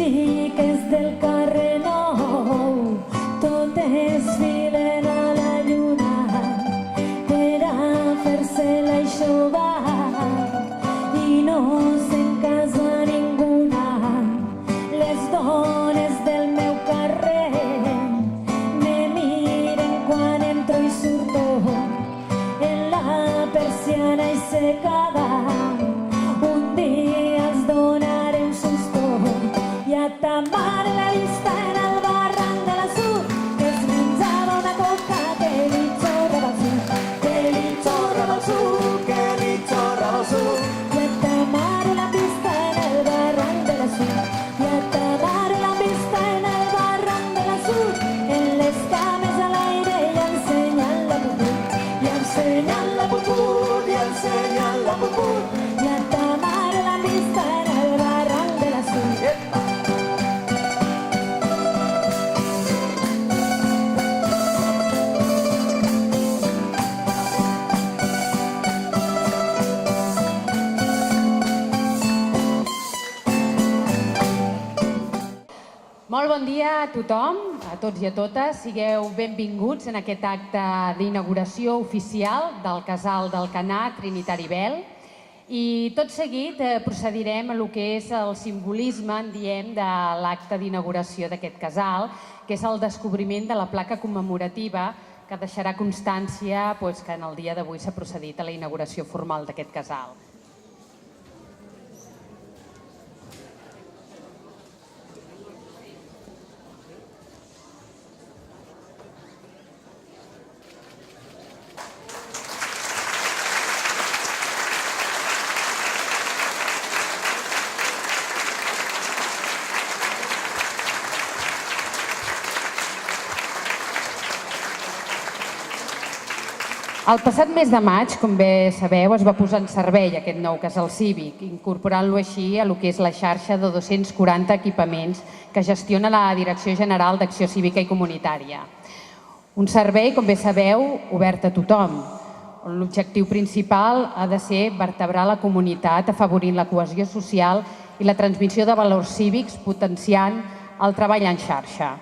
xiques del carrer Nou, totes filen a la lluna per a fer-se l'aixovar i no se'n casa ninguna. Les dones del meu carrer me miren quan entro i surto en la persiana aixecada. Un dia els donaré un susto i a ta mare la vista en el barranc de la Sud, que es menjava una coca que li xorrava al sud, que li xorrava al sud, que li xorrava al sud. I a ta mare la vista en el barranc de la Sud, i a ta mare la vista en el barranc de la Sud, en les cames a l'aire i ensenyant la puput, i ensenyant la puput, i ensenyant la puput. I a ta mare la vista en el barranc de la Sud. Molt bon dia a tothom, a tots i a totes. Sigueu benvinguts en aquest acte d'inauguració oficial del Casal d'Alcanar Trinitari Bel. I tot seguit procedirem a lo que és el simbolisme, en diem, de l'acte d'inauguració d'aquest casal, que és el descobriment de la placa commemorativa que deixarà constància que en el dia d'avui s'ha procedit a la inauguració formal d'aquest casal. El passat mes de maig, com bé sabeu, es va posar en servei aquest nou casal cívic, incorporant-lo així a lo que és la xarxa de 240 equipaments que gestiona la Direcció General d'Acció Cívica i Comunitària. Un servei, com bé sabeu, obert a tothom, on l'objectiu principal ha de ser vertebrar la comunitat, afavorint la cohesió social i la transmissió de valors cívics, potenciant el treball en xarxa.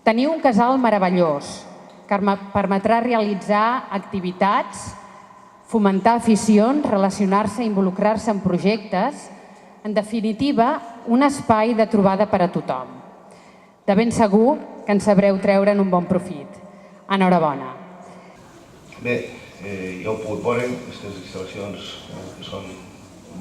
Teniu un casal meravellós, que permetrà realitzar activitats, fomentar aficions, relacionar-se i involucrar-se en projectes, en definitiva, un espai de trobada per a tothom. De ben segur que en sabreu treure'n un bon profit. Enhorabona. Bé, ja ho puc veure, aquestes instal·lacions que són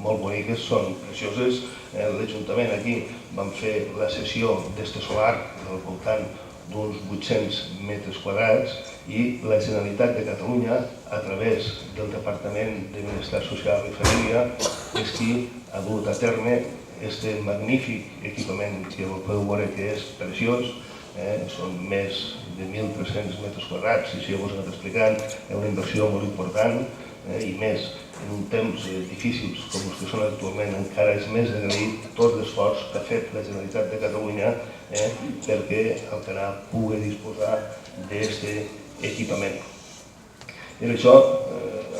molt boniques, són precioses. L'Ajuntament aquí vam fer la cessió d'este solar al voltant d'uns 800 metres quadrats i la Generalitat de Catalunya, a través del Departament de Benestar Social i Família, és qui ha dut a terme aquest magnífic equipament que podeu veure que és preciós. Són més de 1.300 metres quadrats, i això ja us he anat explicant, és una inversió molt important i més en un temps difícils com els que són actualment. Encara és més agraït tot l'esforç que ha fet la Generalitat de Catalunya perquè Alcanar pugui disposar d'aquest equipament. I això,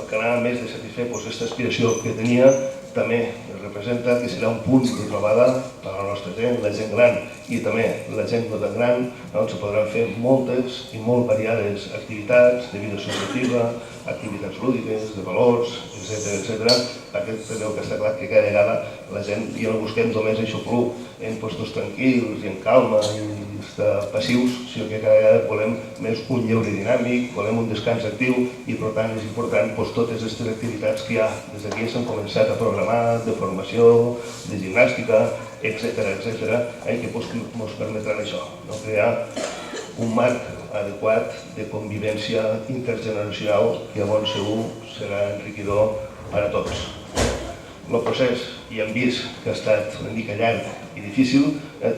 Alcanar, a més de satisfer aquesta aspiració que tenia, també representa que serà un punt de trobada per a la nostra gent, la gent gran i també la gent no tan gran, on se podran fer moltes i molt variades activitats de vida associativa, activitats lúdiques, de valors, etc. Perquè sabeu que està clar que cada vegada la gent ja no busquem només això plu en postos tranquils i en calma i passius, sinó que cada vegada volem més un lleure dinàmic, volem un descans actiu i per tant és important totes aquestes activitats que ja des d'aquí s'han començat a programar, de formació, de gimnàstica, etc. que ens permetran això, crear un marc adequat de convivència intergeneracional que llavors segur serà enriquidor per a tots. El procés, ja hem vist que ha estat una mica llarg i difícil,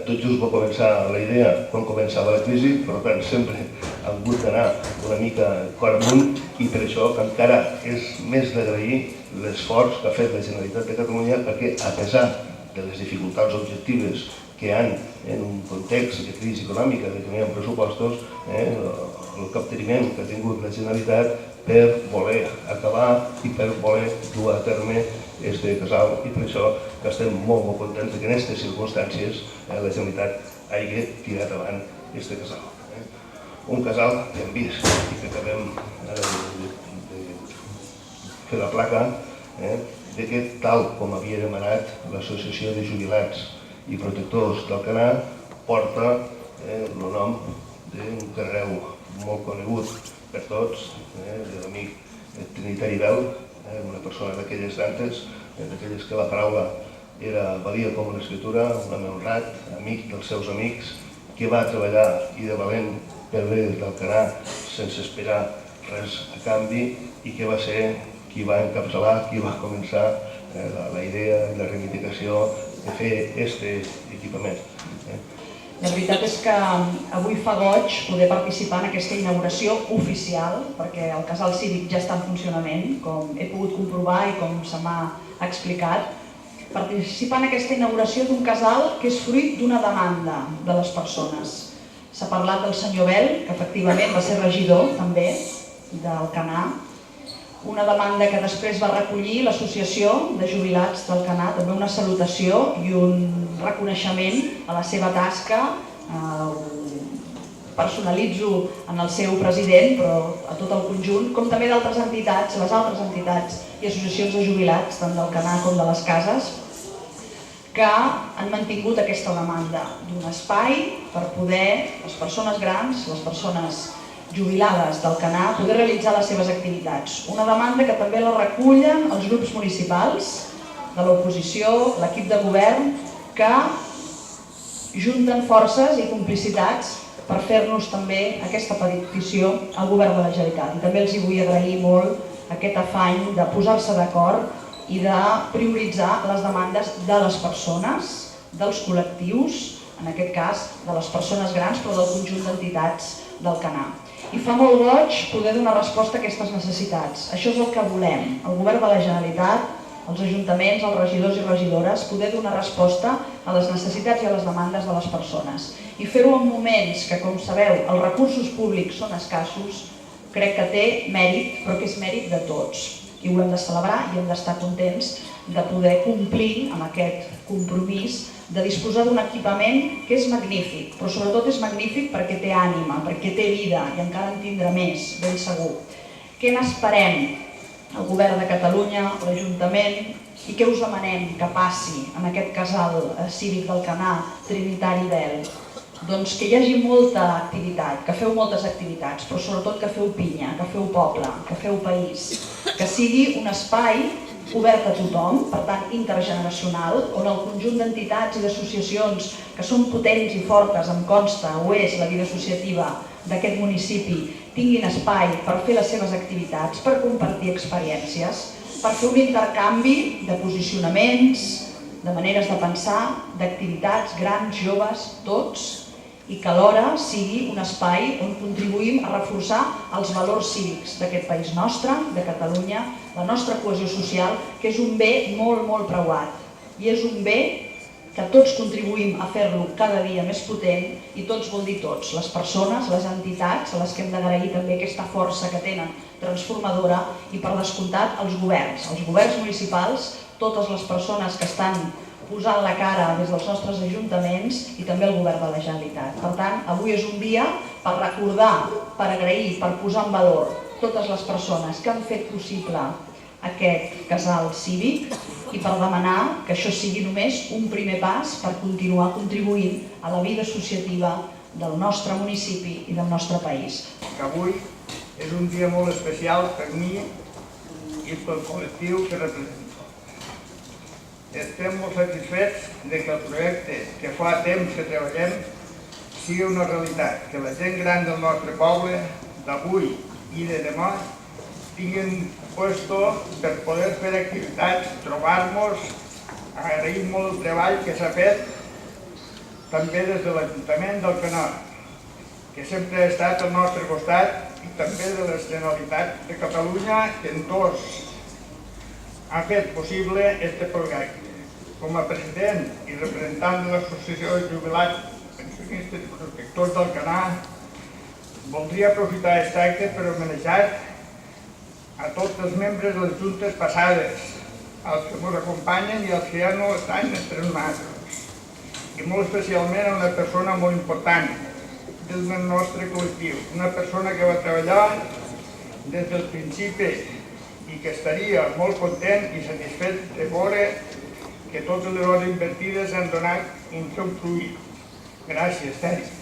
tot just va començar la idea quan començava la crisi, per tant sempre ha hagut d'anar una mica cor amunt i per això que encara és més d'agrair l'esforç que ha fet la Generalitat de Catalunya perquè a pesar de les dificultats objectives que hi ha en un context de crisi econòmica, de que no hi ha pressupostos, el capteniment que ha tingut la Generalitat per voler acabar i per voler dur a terme este casal, i per això que estem molt contents que en aquestes circumstàncies la Generalitat hagi tirat avant este casal. Un casal que hem vist i que acabem de fer la placa de que, tal com havia demanat l'Associació de Jubilats i Protectors d'Alcanar, porta el nom d'un carreu molt conegut per tots, de l'amic Trinitari Bel, una persona d'aquelles d'antes, d'aquelles que la paraula valia com l'escriptura, un home honrat, amic dels seus amics, que va treballar i de valent per bé d'Alcanar sense esperar res a canvi i que va ser qui va encapçalar, qui va començar la idea i la reivindicació de fer aquest equipament. La veritat és que avui fa goig poder participar en aquesta inauguració oficial, perquè el casal cívic ja està en funcionament, com he pogut comprovar i com se m'ha explicat. Participar en aquesta inauguració d'un casal que és fruit d'una demanda de les persones. S'ha parlat del senyor Bel, que efectivament va ser regidor també d'Alcanar, una demanda que després va recollir l'Associació de Jubilats d'Alcanar, també una salutació i un reconeixement a la seva tasca. Personalitzo en el seu president, però a tot el conjunt, com també d'altres entitats, les altres entitats i associacions de jubilats, tant d'Alcanar com de les cases, que han mantingut aquesta demanda d'un espai per poder les persones grans, les persones jubilades d'Alcanar, poder realitzar les seves activitats. Una demanda que també la recullen els grups municipals de l'oposició, l'equip de govern, que junten forces i complicitats per fer-nos també aquesta petició al govern de la Generalitat. I també els vull agrair molt aquest afany de posar-se d'acord i de prioritzar les demandes de les persones, dels col·lectius, en aquest cas de les persones grans, però del conjunt d'entitats d'Alcanar. I fa molt goig poder donar resposta a aquestes necessitats. Això és el que volem, el govern de la Generalitat, els ajuntaments, els regidors i regidores, poder donar resposta a les necessitats i a les demandes de les persones. I fer-ho en moments que, com sabeu, els recursos públics són escassos, crec que té mèrit, però que és mèrit de tots. I ho hem de celebrar i hem d'estar contents de poder complir amb aquest compromís de disposar d'un equipament que és magnífic, però sobretot és magnífic perquè té ànima, perquè té vida i encara en tindrà més, ben segur. Què n'esperem el govern de Catalunya, l'Ajuntament, i què us demanem que passi en aquest casal cívic d'Alcanar, Trinitari Bel? Doncs que hi hagi molta activitat, que feu moltes activitats, però sobretot que feu pinya, que feu poble, que feu país, que sigui un espai obert a tothom, per tant intergeneracional, on el conjunt d'entitats i d'associacions que són potents i fortes, em consta, ho és la vida associativa d'aquest municipi, tinguin espai per fer les seves activitats, per compartir experiències, per fer un intercanvi de posicionaments, de maneres de pensar, d'activitats, grans, joves, tots, i que alhora sigui un espai on contribuïm a reforçar els valors cívics d'aquest país nostre, de Catalunya, la nostra cohesió social, que és un bé molt, molt preuat. I és un bé que tots contribuïm a fer-lo cada dia més potent, i tots vol dir tots, les persones, les entitats, a les que hem d'agrair també aquesta força que tenen transformadora, i per descomptat els governs municipals, totes les persones que estan posant la cara des dels nostres ajuntaments i també el govern de la Generalitat. Per tant, avui és un dia per recordar, per agrair, per posar en valor totes les persones que han fet possible aquest casal cívic i per demanar que això sigui només un primer pas per continuar contribuint a la vida associativa del nostre municipi i del nostre país. Avui és un dia molt especial per mi i pel col·lectiu que represento. Estem molt satisfets que el projecte que fa temps que treballem sigui una realitat, que la gent gran del nostre poble, d'avui i de demà, tinguin puesto per poder fer activitats, trobar-nos, agrair molt el treball que s'ha fet també des de l'Ajuntament d'Alcanar, que sempre ha estat al nostre costat, i també de la Generalitat de Catalunya, que en tots ha fet possible aquest projecte. Com a president i representant de l'Associació de Jubilats, Pensionistes i Protectors d'Alcanar, voldria aprofitar aquest acte per homenatjar a tots els membres de les juntes passades, als que ens acompanyen i als que ja no estan entre nosaltres. I molt especialment a una persona molt important del nostre col·lectiu, una persona que va treballar des del principi i que estaria molt content i satisfet de veure que totes les hores invertides han donat un seu fruit. Gràcies, Teri.